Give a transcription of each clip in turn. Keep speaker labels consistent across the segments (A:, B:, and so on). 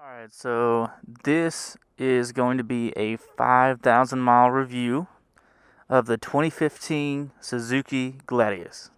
A: Alright, so this is going to be a 5,000 mile review of the 2015 Suzuki Gladius.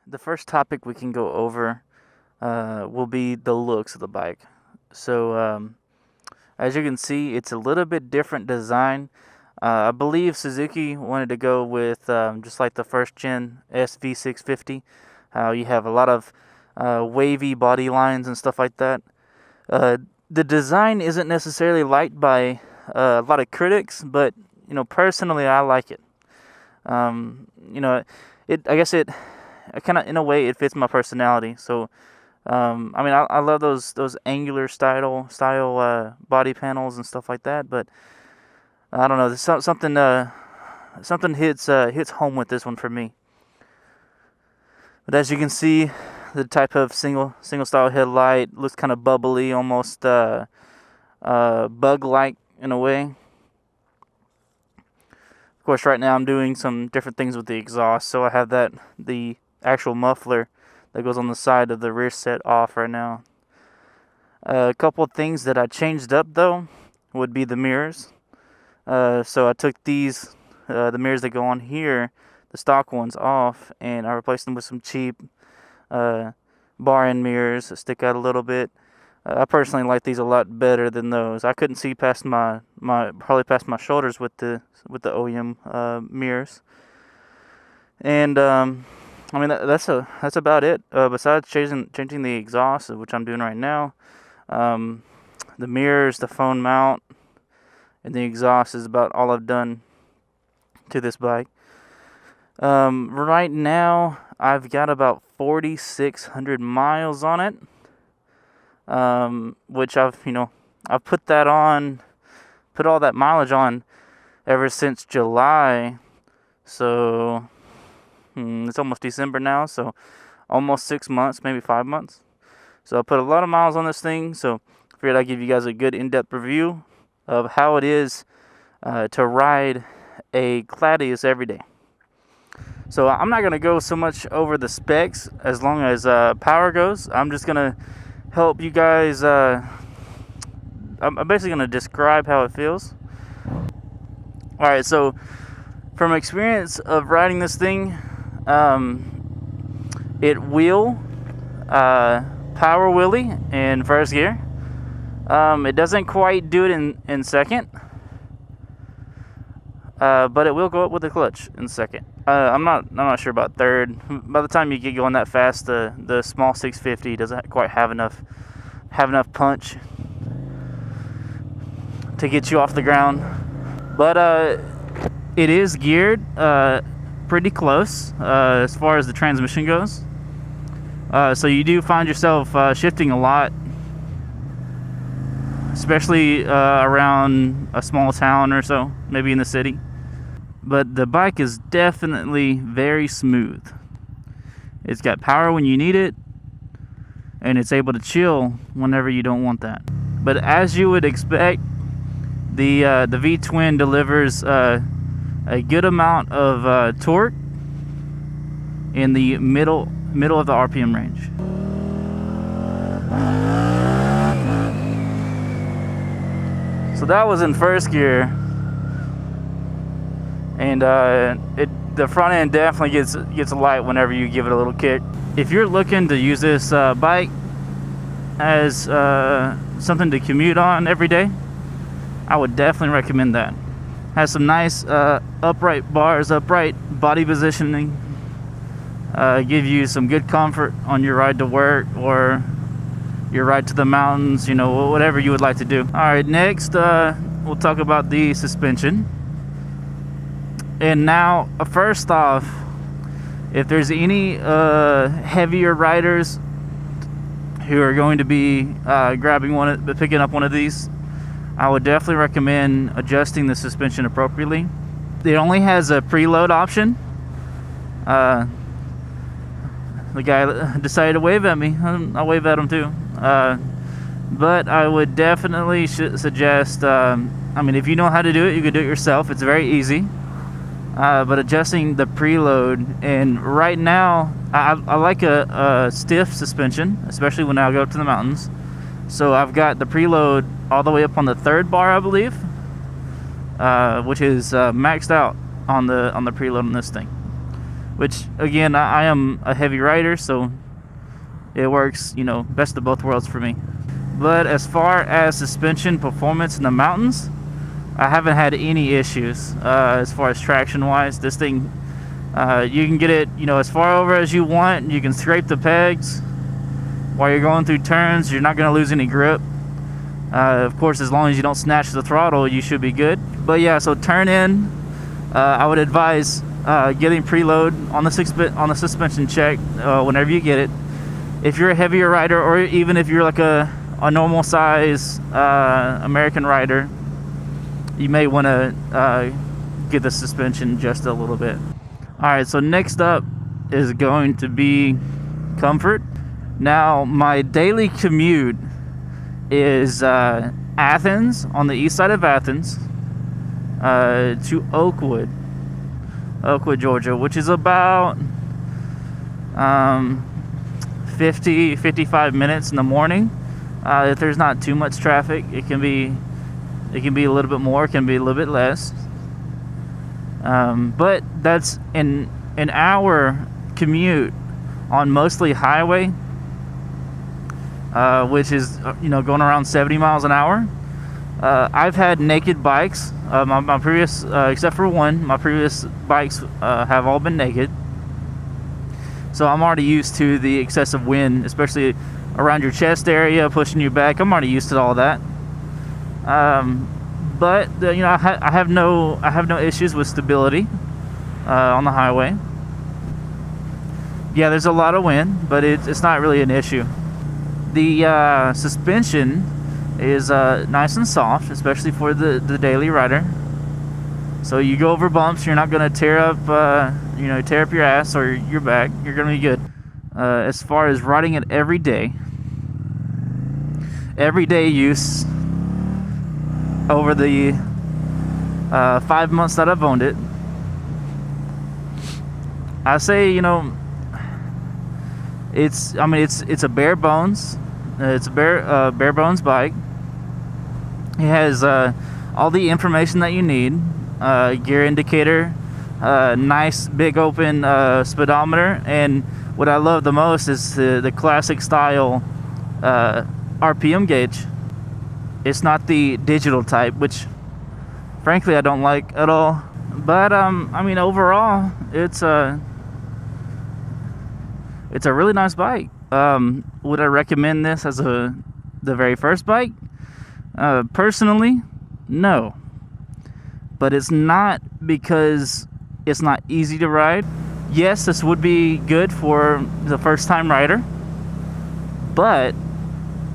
A: The first topic we can go over will be the looks of the bike. So as you can see, it's a little bit different design. I believe Suzuki wanted to go with just like the first gen SV650, how you have a lot of wavy body lines and stuff like that. The design isn't necessarily liked by a lot of critics, but personally, I like it. Um, you know, I guess it kind of in a way it fits my personality. So I love those angular style body panels and stuff like that. But I don't know, there's something hits home with this one for me. But as you can see, the type of single style headlight looks kind of bubbly, almost bug like in a way. Of course, right now I'm doing some different things with the exhaust, so I have the actual muffler that goes on the side of the rear set off right now. A couple of things that I changed up though would be the mirrors. So I took the mirrors that go on here, the stock ones, off, and I replaced them with some cheap bar end mirrors that stick out a little bit. I personally like these a lot better than those. I couldn't see past probably past my shoulders with the OEM mirrors. And that's about it. Besides changing the exhaust, which I'm doing right now, the mirrors, the phone mount, and the exhaust is about all I've done to this bike. Right now, I've got about 4,600 miles on it, which I've put all that mileage on ever since July. So it's almost December now, so almost 6 months, maybe 5 months. So I put a lot of miles on this thing, so I figured I'd give you guys a good in-depth review of how it is to ride a Gladius every day. So I'm not going to go so much over the specs as long as power goes. I'm just going to help you guys. I'm basically going to describe how it feels. Alright, so from experience of riding this thing, it will power wheelie in first gear. It doesn't quite do it in second, but it will go up with the clutch in second. I'm not sure about third. By the time you get going that fast, the small 650 doesn't quite have enough punch. to get you off the ground. But it is geared pretty close as far as the transmission goes. So you do find yourself shifting a lot, especially around a small town or so, maybe in the city. But the bike is definitely very smooth. It's got power when you need it, and it's able to chill whenever you don't want that. But as you would expect, the V-twin delivers a good amount of torque in the middle of the RPM range. So that was in first gear, and the front end definitely gets light whenever you give it a little kick. If you're looking to use this bike as something to commute on every day, I would definitely recommend that. Has some nice upright bars, upright body positioning. Give you some good comfort on your ride to work or your ride to the mountains, you know, whatever you would like to do. All right, next we'll talk about the suspension. And now, first off, if there's any heavier riders who are going to be picking up one of these, I would definitely recommend adjusting the suspension appropriately. It only has a preload option. The guy decided to wave at me. I'll wave at him too. But I would definitely suggest, I mean, if you know how to do it, you can do it yourself. It's very easy. But adjusting the preload, and right now, I like a stiff suspension, especially when I go up to the mountains. So I've got the preload all the way up on the third bar, I believe, which is maxed out on the preload on this thing. Which, again, I am a heavy rider, so it works, you know, best of both worlds for me. But as far as suspension performance in the mountains, I haven't had any issues as far as traction-wise. This thing, you can get it, you know, as far over as you want. You can scrape the pegs while you're going through turns. You're not going to lose any grip. Of course, as long as you don't snatch the throttle, you should be good. But yeah, so turn in, I would advise getting preload on the suspension check whenever you get it. If you're a heavier rider, or even if you're like a normal size American rider, you may want to get the suspension just a little bit. Alright, so next up is going to be comfort. Now, my daily commute is Athens, on the east side of Athens, to Oakwood, Georgia, which is about 55 minutes in the morning. If there's not too much traffic, it can be a little bit more, it can be a little bit less. But that's an hour commute on mostly highway, which is, you know, going around 70 miles an hour. I've had naked bikes. My previous, except for one, my previous bikes have all been naked. So I'm already used to the excessive wind, especially around your chest area, pushing you back. I'm already used to all that. But you know, I have no issues with stability on the highway. Yeah, there's a lot of wind, but it's not really an issue. The suspension is nice and soft, especially for the daily rider. So you go over bumps, you're not going to tear up your ass or your back. You're going to be good. As far as riding it everyday use, over the 5 months that I've owned it, I say, you know, it's a bare bones. It's a bare bones bike. It has all the information that you need. Gear indicator, nice big open speedometer, and what I love the most is the classic style RPM gauge. It's not the digital type, which frankly I don't like at all. But I mean, overall, it's a really nice bike. Would I recommend this as the very first bike? Personally, No. But it's not because it's not easy to ride. Yes, this would be good for the first time rider, but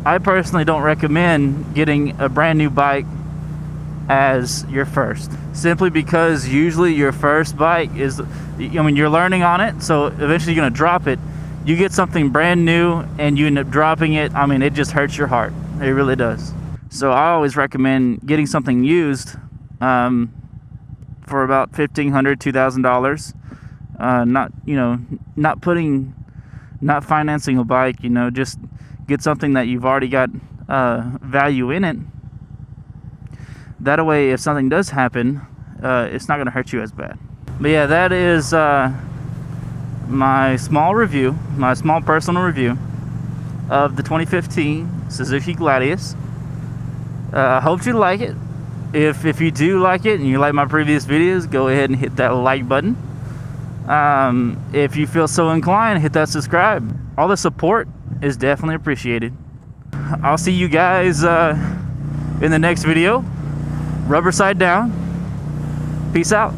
A: I personally don't recommend getting a brand new bike as your first, simply because usually your first bike is, I mean, you're learning on it, so eventually you're gonna drop it. You get something brand new and you end up dropping it, I mean, it just hurts your heart. It really does. So I always recommend getting something used for about $1,500, $2,000. Not, you know, not financing a bike, you know, just get something that you've already got value in it. That way, if something does happen, it's not going to hurt you as bad. But yeah, that is my small personal review of the 2015 Suzuki Gladius. I hope you like it. If you do like it and you like my previous videos, go ahead and hit that like button. If you feel so inclined, hit that subscribe. All the support is definitely appreciated. I'll see you guys in the next video. Rubber side down. Peace out.